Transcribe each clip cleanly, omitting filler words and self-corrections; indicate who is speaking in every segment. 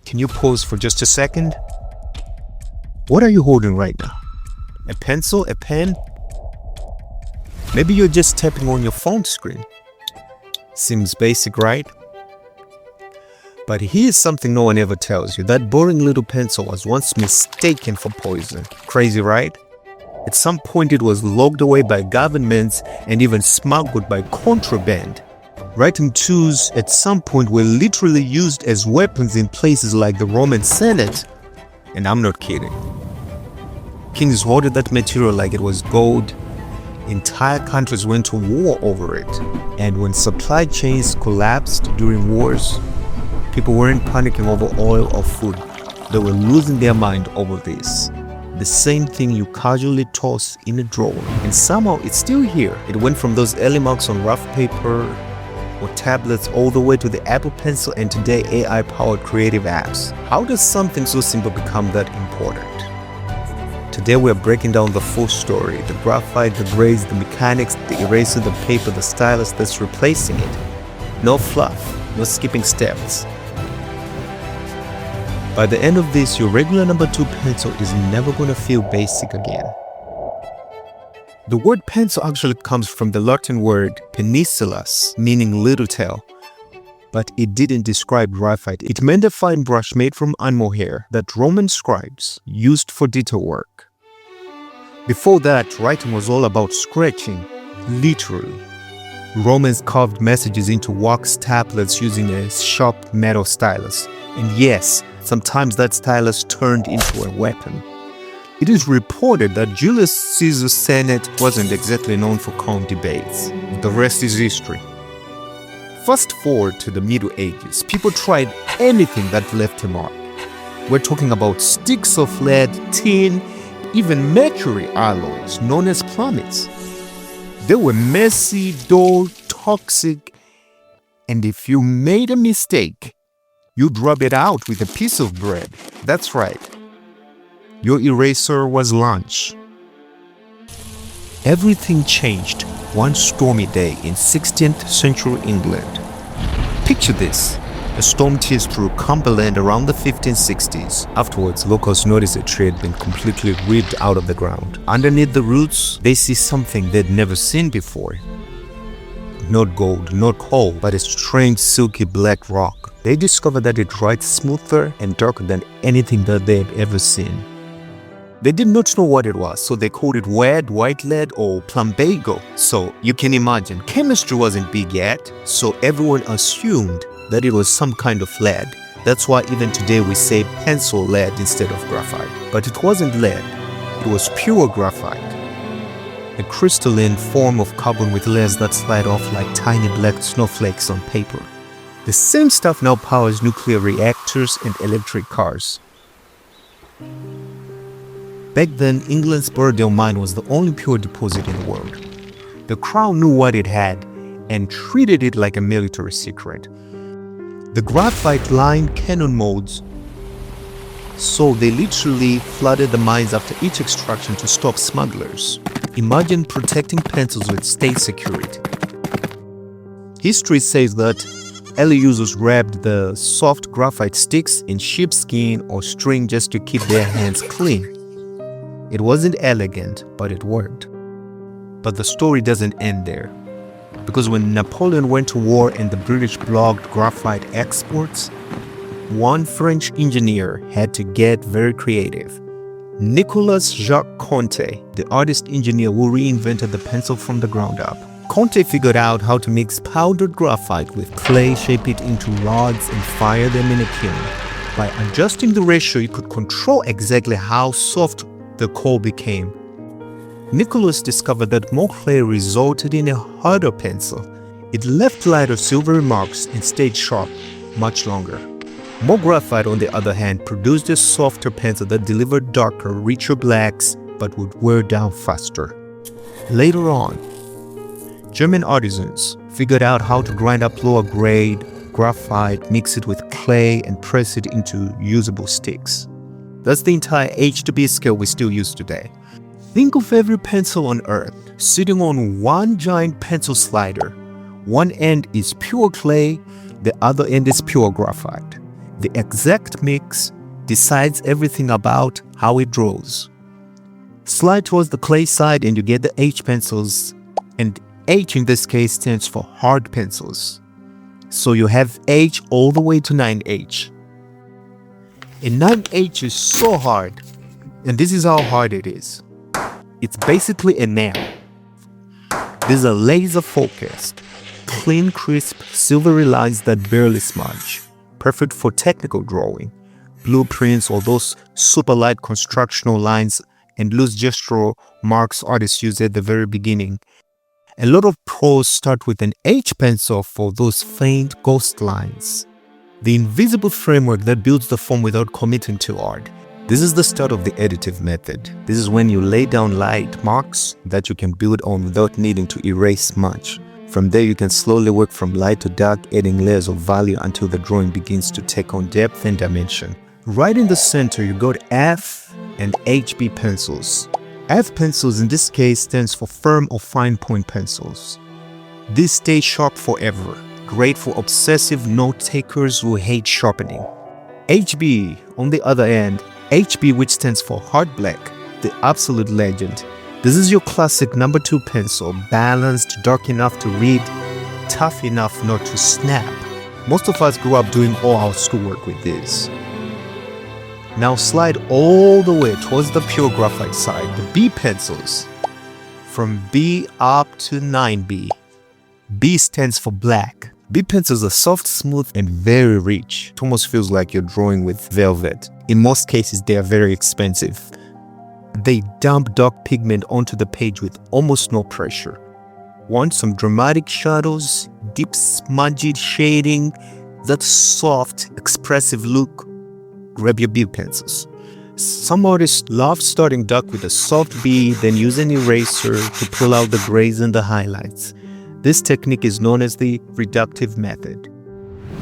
Speaker 1: Can you pause for just a second? What are you holding right now? A pencil? A pen? Maybe you're just tapping on your phone screen. Seems basic, right? But here's something no one ever tells you. That boring little pencil was once mistaken for poison. Crazy, right? At some point it was locked away by governments and even smuggled by contraband. Writing tools at some point were literally used as weapons in places like the Roman Senate. And I'm not kidding. Kings hoarded that material like it was gold. Entire countries went to war over it. And when supply chains collapsed during wars, people weren't panicking over oil or food. They were losing their mind over this. The same thing you casually toss in a drawer. And somehow it's still here. It went from those early marks on rough paper or tablets all the way to the Apple Pencil and today AI-powered creative apps. How does something so simple become that important? Today we're breaking down the full story. The graphite, the grades, the mechanics, the eraser, the paper, the stylus that's replacing it. No fluff, no skipping steps. By the end of this, your regular number 2 pencil is never going to feel basic again. The word pencil actually comes from the Latin word penicillus, meaning little tail. But it didn't describe graphite. It meant a fine brush made from animal hair that Roman scribes used for detail work. Before that, writing was all about scratching, literally. Romans carved messages into wax tablets using a sharp metal stylus. And yes, sometimes that stylus turned into a weapon. It is reported that Julius Caesar's Senate wasn't exactly known for calm debates. The rest is history. Fast forward to the Middle Ages, people tried anything that left a mark. We're talking about sticks of lead, tin, even mercury alloys known as plummets. They were messy, dull, toxic, and if you made a mistake, you'd rub it out with a piece of bread. That's right. Your eraser was lunch. Everything changed one stormy day in 16th century England. Picture this. A storm tears through Cumberland around the 1560s. Afterwards, locals noticed a tree had been completely ripped out of the ground. Underneath the roots, they see something they'd never seen before. Not gold, not coal, but a strange silky black rock. They discovered that it writes smoother and darker than anything that they had ever seen. They did not know what it was, so they called it lead, white lead, or plumbago. So you can imagine, chemistry wasn't big yet, so everyone assumed that it was some kind of lead. That's why even today we say pencil lead instead of graphite. But it wasn't lead, it was pure graphite. A crystalline form of carbon with layers that slide off like tiny black snowflakes on paper. The same stuff now powers nuclear reactors and electric cars. Back then, England's Burdale mine was the only pure deposit in the world. The crown knew what it had and treated it like a military secret. The graphite lined cannon molds, so they literally flooded the mines after each extraction to stop smugglers. Imagine protecting pencils with state security. History says that early users wrapped the soft graphite sticks in sheepskin or string just to keep their hands clean. It wasn't elegant, but it worked. But the story doesn't end there. Because when Napoleon went to war and the British blocked graphite exports, one French engineer had to get very creative. Nicolas Jacques Conte, the artist engineer who reinvented the pencil from the ground up. Conte figured out how to mix powdered graphite with clay, shape it into rods, and fire them in a kiln. By adjusting the ratio, you could control exactly how soft the coal became. Nicholas discovered that more clay resulted in a harder pencil. It left lighter silvery marks and stayed sharp much longer. More graphite, on the other hand, produced a softer pencil that delivered darker, richer blacks but would wear down faster. Later on, German artisans figured out how to grind up lower grade graphite, mix it with clay, and press it into usable sticks. That's the entire H to B scale we still use today. Think of every pencil on Earth sitting on one giant pencil slider. One end is pure clay, the other end is pure graphite. The exact mix decides everything about how it draws. Slide towards the clay side and you get the H pencils, and H in this case stands for hard pencils. So you have H all the way to 9H. And 9H is so hard, and this is how hard it is. It's basically a nail. These are laser focused, clean, crisp, silvery lines that barely smudge. Perfect for technical drawing, blueprints, or those super light constructional lines and loose gestural marks artists use at the very beginning. A lot of pros start with an H pencil for those faint ghost lines. The invisible framework that builds the form without committing to art. This is the start of the additive method. This is when you lay down light marks that you can build on without needing to erase much. From there, you can slowly work from light to dark, adding layers of value until the drawing begins to take on depth and dimension. Right in the center, you got F and HB pencils. F pencils in this case stands for firm or fine point pencils. These stay sharp forever, great for obsessive note takers who hate sharpening. HB, on the other hand, HB, which stands for hard black, the absolute legend. This is your classic number 2 pencil, balanced, dark enough to read, tough enough not to snap. Most of us grew up doing all our schoolwork with this. Now slide all the way towards the pure graphite side, the B pencils. From B up to 9B. B stands for black. B pencils are soft, smooth, and very rich. It almost feels like you're drawing with velvet. In most cases, they are very expensive. They dump dark pigment onto the page with almost no pressure. Want some dramatic shadows, deep smudged shading, that soft, expressive look? Grab your B pencils. Some artists love starting dark with a soft B, then use an eraser to pull out the grays and the highlights. This technique is known as the reductive method.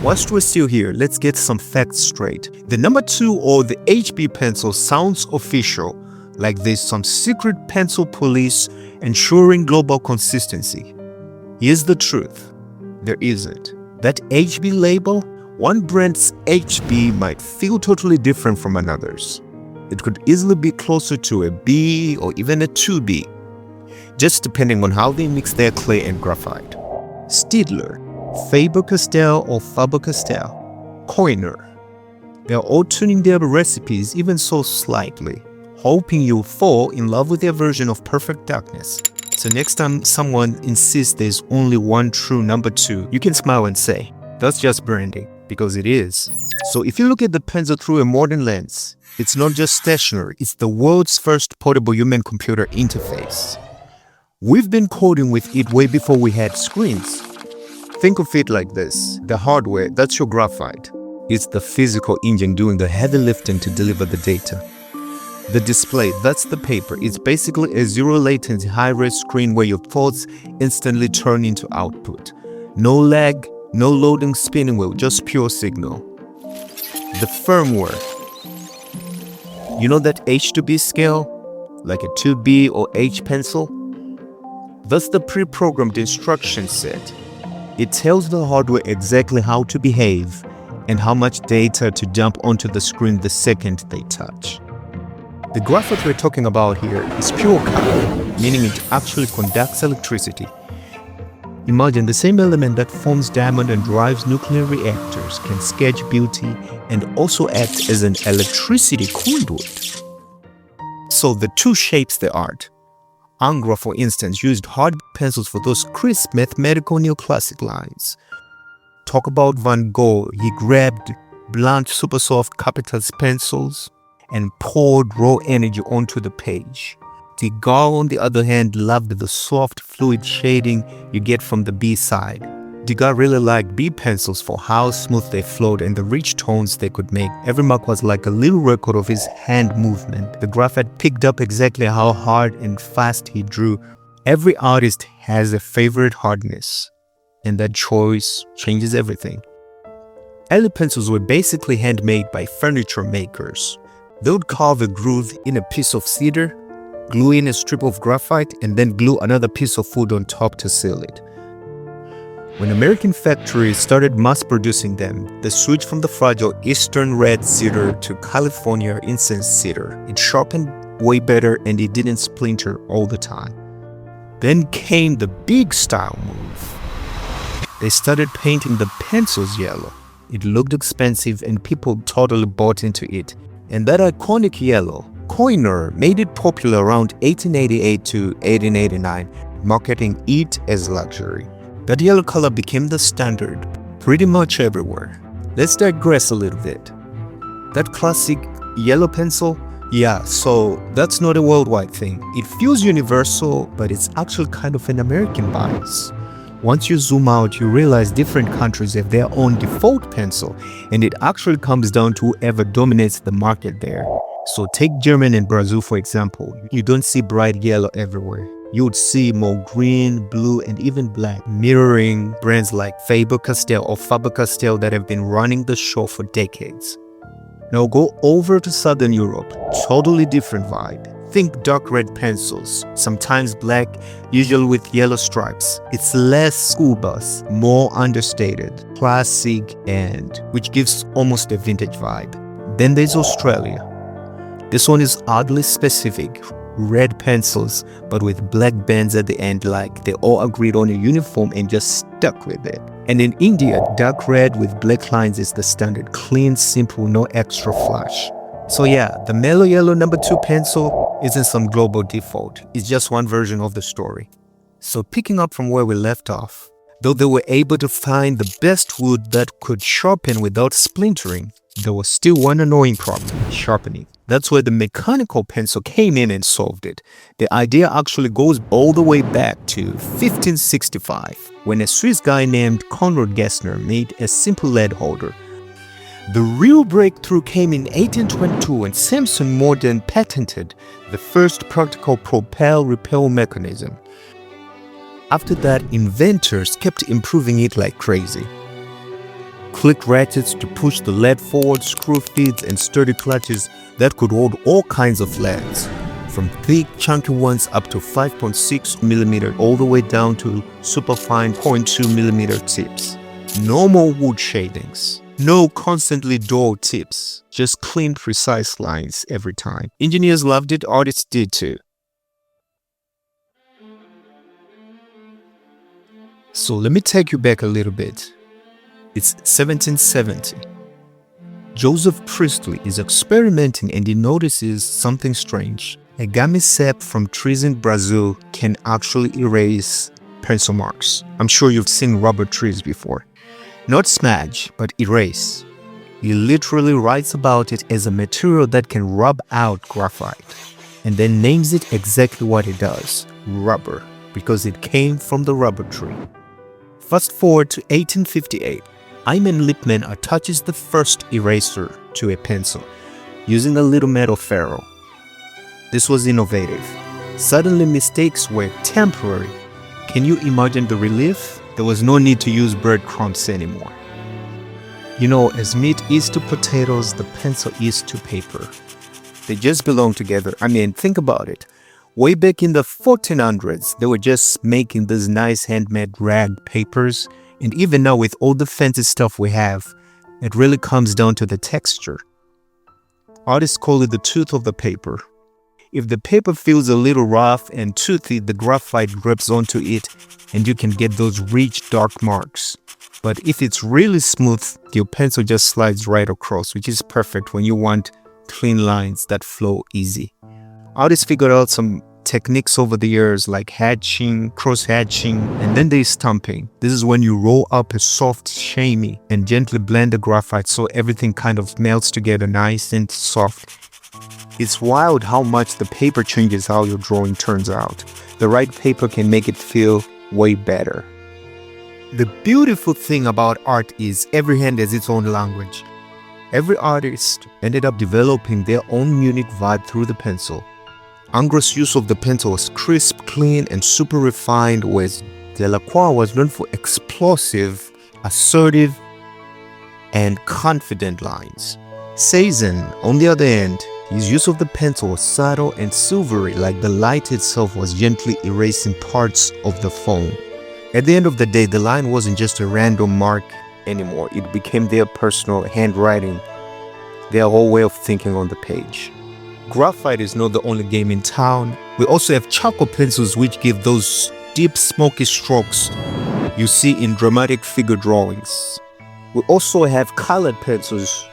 Speaker 1: Whilst we're still here, let's get some facts straight. The number 2 or the HB pencil sounds official, like there's some secret pencil police ensuring global consistency. Here's the truth. There isn't. That HB label, one brand's HB might feel totally different from another's. It could easily be closer to a B or even a 2B, just depending on how they mix their clay and graphite. Stylus, Faber-Castell or Faber-Castell, Koh-i-Noor. They're all tuning their recipes even so slightly, hoping you'll fall in love with their version of perfect darkness. So next time someone insists there's only one true number 2, you can smile and say, that's just branding, because it is. So if you look at the pencil through a modern lens, it's not just stationery, it's the world's first portable human-computer interface. We've been coding with it way before we had screens. Think of it like this. The hardware, that's your graphite. It's the physical engine doing the heavy lifting to deliver the data. The display, that's the paper. It's basically a zero latency high-res screen where your thoughts instantly turn into output. No lag, no loading spinning wheel, just pure signal. The firmware. You know that H to B scale? Like a 2B or H pencil? That's the pre-programmed instruction set. It tells the hardware exactly how to behave and how much data to dump onto the screen the second they touch. The graphite we're talking about here is pure copper, meaning it actually conducts electricity. Imagine the same element that forms diamond and drives nuclear reactors can sketch beauty and also act as an electricity conduit. So the two shapes the art. Ingres, for instance, used hard pencils for those crisp mathematical neoclassic lines. Talk about Van Gogh, he grabbed blunt, super soft Capitas pencils and poured raw energy onto the page. Degas, on the other hand, loved the soft, fluid shading you get from the B side. Degas really liked B pencils for how smooth they flowed and the rich tones they could make. Every mark was like a little record of his hand movement. The graphite picked up exactly how hard and fast he drew. Every artist has a favorite hardness, and that choice changes everything. Early pencils were basically handmade by furniture makers. They would carve a groove in a piece of cedar, glue in a strip of graphite, and then glue another piece of wood on top to seal it. When American factories started mass producing them, they switched from the fragile Eastern red cedar to California incense cedar. It sharpened way better and it didn't splinter all the time. Then came the big style move. They started painting the pencils yellow. It looked expensive and people totally bought into it. And that iconic yellow, Koh-i-Noor, made it popular around 1888 to 1889, marketing it as luxury. That yellow color became the standard pretty much everywhere. Let's digress a little bit. That classic yellow pencil, yeah, so that's not a worldwide thing. It feels universal, but it's actually kind of an American bias. Once you zoom out, you realize different countries have their own default pencil, and it actually comes down to whoever dominates the market there. So take Germany and Brazil for example. You don't see bright yellow everywhere. You would see more green, blue, and even black, mirroring brands like Faber-Castell or Faber-Castell that have been running the show for decades. Now go over to Southern Europe, totally different vibe. Think dark red pencils, sometimes black, usually with yellow stripes. It's less school bus, more understated, classic, and which gives almost a vintage vibe. Then there's Australia. This one is oddly specific, red pencils, but with black bands at the end, like they all agreed on a uniform and just stuck with it. And in India, dark red with black lines is the standard, clean, simple, no extra flash. So yeah, the mellow yellow number 2 pencil isn't some global default, it's just one version of the story. So picking up from where we left off, though they were able to find the best wood that could sharpen without splintering, there was still one annoying problem, sharpening. That's where the mechanical pencil came in and solved it. The idea actually goes all the way back to 1565, when a Swiss guy named Conrad Gessner made a simple lead holder. The real breakthrough came in 1822 when Samson Morden patented the first practical propel-repel mechanism. After that, inventors kept improving it like crazy. Click ratchets to push the lead forward, screw feeds, and sturdy clutches that could hold all kinds of leads, from thick, chunky ones up to 5.6mm all the way down to superfine 0.2mm tips. No more wood shadings. No constantly dull tips, just clean, precise lines every time. Engineers loved it, artists did too. So let me take you back a little bit. It's 1770. Joseph Priestley is experimenting and he notices something strange. A gummy sap from trees in Brazil can actually erase pencil marks. I'm sure you've seen rubber trees before. Not smudge, but erase. He literally writes about it as a material that can rub out graphite, and then names it exactly what it does, rubber, because it came from the rubber tree. Fast forward to 1858, Hyman Lipman attaches the first eraser to a pencil, using a little metal ferrule. This was innovative. Suddenly mistakes were temporary. Can you imagine the relief? There was no need to use breadcrumbs anymore. You know, as meat is to potatoes, the pencil is to paper. They just belong together. I mean, think about it. Way back in the 1400s, they were just making these nice handmade rag papers. And even now, with all the fancy stuff we have, it really comes down to the texture. Artists call it the tooth of the paper. If the paper feels a little rough and toothy, the graphite grips onto it and you can get those rich dark marks. But if it's really smooth, your pencil just slides right across, which is perfect when you want clean lines that flow easy. Artists figured out some techniques over the years like hatching, cross-hatching, and then there's stamping. This is when you roll up a soft chamois and gently blend the graphite so everything kind of melts together nice and soft. It's wild how much the paper changes how your drawing turns out. The right paper can make it feel way better. The beautiful thing about art is every hand has its own language. Every artist ended up developing their own unique vibe through the pencil. Ingres' use of the pencil was crisp, clean, and super refined, whereas Delacroix was known for explosive, assertive, and confident lines. Cezanne, on the other hand, his use of the pencil was subtle and silvery, like the light itself was gently erasing parts of the foam. At the end of the day, the line wasn't just a random mark anymore. It became their personal handwriting, their whole way of thinking on the page. Graphite is not the only game in town. We also have charcoal pencils, which give those deep smoky strokes you see in dramatic figure drawings. We also have colored pencils.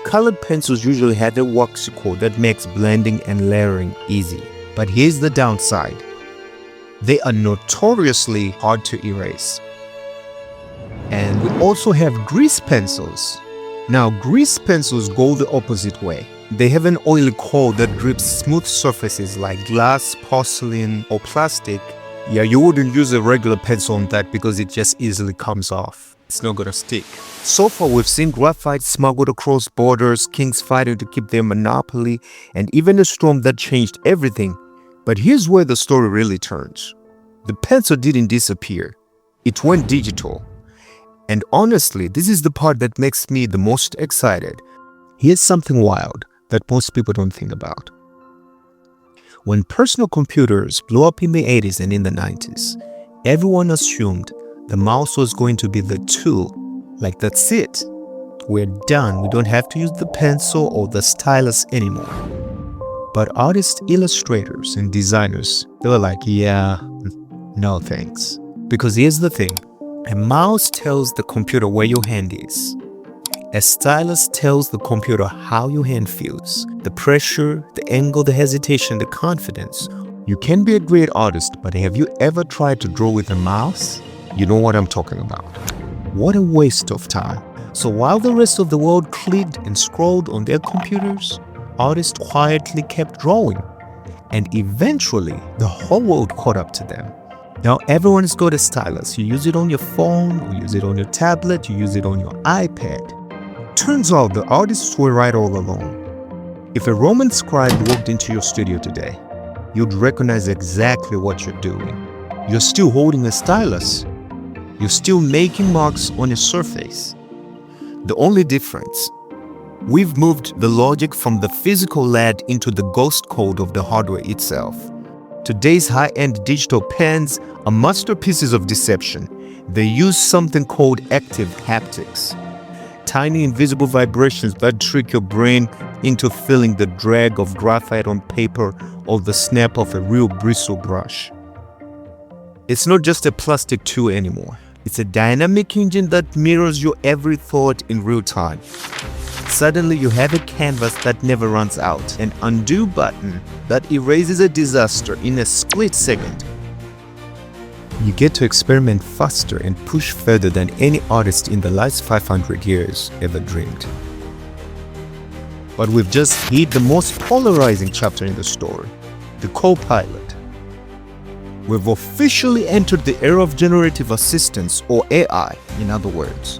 Speaker 1: Colored pencils usually have a waxy coat that makes blending and layering easy. But here's the downside. They are notoriously hard to erase. And we also have grease pencils. Now, grease pencils go the opposite way. They have an oily coat that grips smooth surfaces like glass, porcelain, or plastic. Yeah, you wouldn't use a regular pencil on that because it just easily comes off. It's not gonna stick. So far, we've seen graphite smuggled across borders, kings fighting to keep their monopoly, and even a storm that changed everything. But here's where the story really turns. The pencil didn't disappear. It went digital. And honestly, this is the part that makes me the most excited. Here's something wild that most people don't think about. When personal computers blew up in the 80s and in the 90s, everyone assumed the mouse was going to be the tool. Like, that's it. We're done. We don't have to use the pencil or the stylus anymore. But artists, illustrators, and designers, they were like, yeah, no thanks. Because here's the thing. A mouse tells the computer where your hand is. A stylus tells the computer how your hand feels. The pressure, the angle, the hesitation, the confidence. You can be a great artist, but have you ever tried to draw with a mouse? You know what I'm talking about. What a waste of time. So while the rest of the world clicked and scrolled on their computers, artists quietly kept drawing. And eventually, the whole world caught up to them. Now everyone's got a stylus. You use it on your phone, you use it on your tablet, you use it on your iPad. Turns out the artists were right all along. If a Roman scribe walked into your studio today, you'd recognize exactly what you're doing. You're still holding a stylus. You're still making marks on a surface. The only difference, we've moved the logic from the physical lead into the ghost code of the hardware itself. Today's high-end digital pens are masterpieces of deception. They use something called active haptics. Tiny invisible vibrations that trick your brain into feeling the drag of graphite on paper or the snap of a real bristle brush. It's not just a plastic tool anymore. It's a dynamic engine that mirrors your every thought in real time. Suddenly you have a canvas that never runs out, an undo button that erases a disaster in a split second. You get to experiment faster and push further than any artist in the last 500 years ever dreamed. But we've just hit the most polarizing chapter in the story, the co-pilot. We've officially entered the era of generative assistance, or AI, in other words.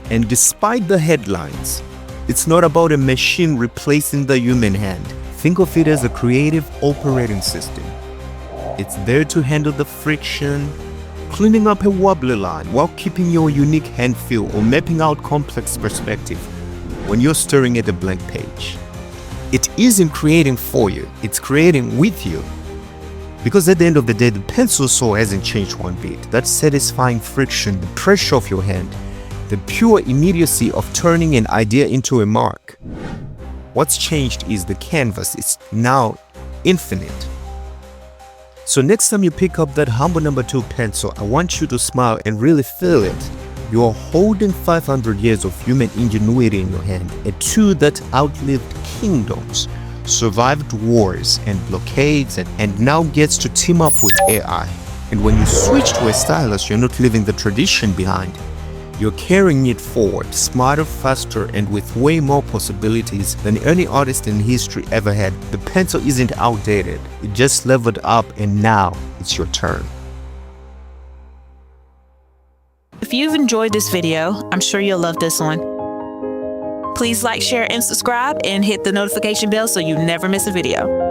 Speaker 1: And despite the headlines, it's not about a machine replacing the human hand. Think of it as a creative operating system. It's there to handle the friction, cleaning up a wobbly line while keeping your unique hand feel or mapping out complex perspective when you're staring at a blank page. It isn't creating for you, it's creating with you. Because at the end of the day, the pencil saw hasn't changed one bit. That satisfying friction, the pressure of your hand, the pure immediacy of turning an idea into a mark. What's changed is the canvas. It's now infinite. So next time you pick up that humble number 2 pencil, I want you to smile and really feel it. You're holding 500 years of human ingenuity in your hand, a tool that outlived kingdoms, survived wars and blockades, and now gets to team up with AI. And when you switch to a stylus, you're not leaving the tradition behind. You're carrying it forward, smarter, faster, and with way more possibilities than any artist in history ever had. The pencil isn't outdated, it just leveled up, and now it's your turn.
Speaker 2: If you've enjoyed this video, I'm sure you'll love this one. Please like, share, and subscribe, and hit the notification bell so you never miss a video.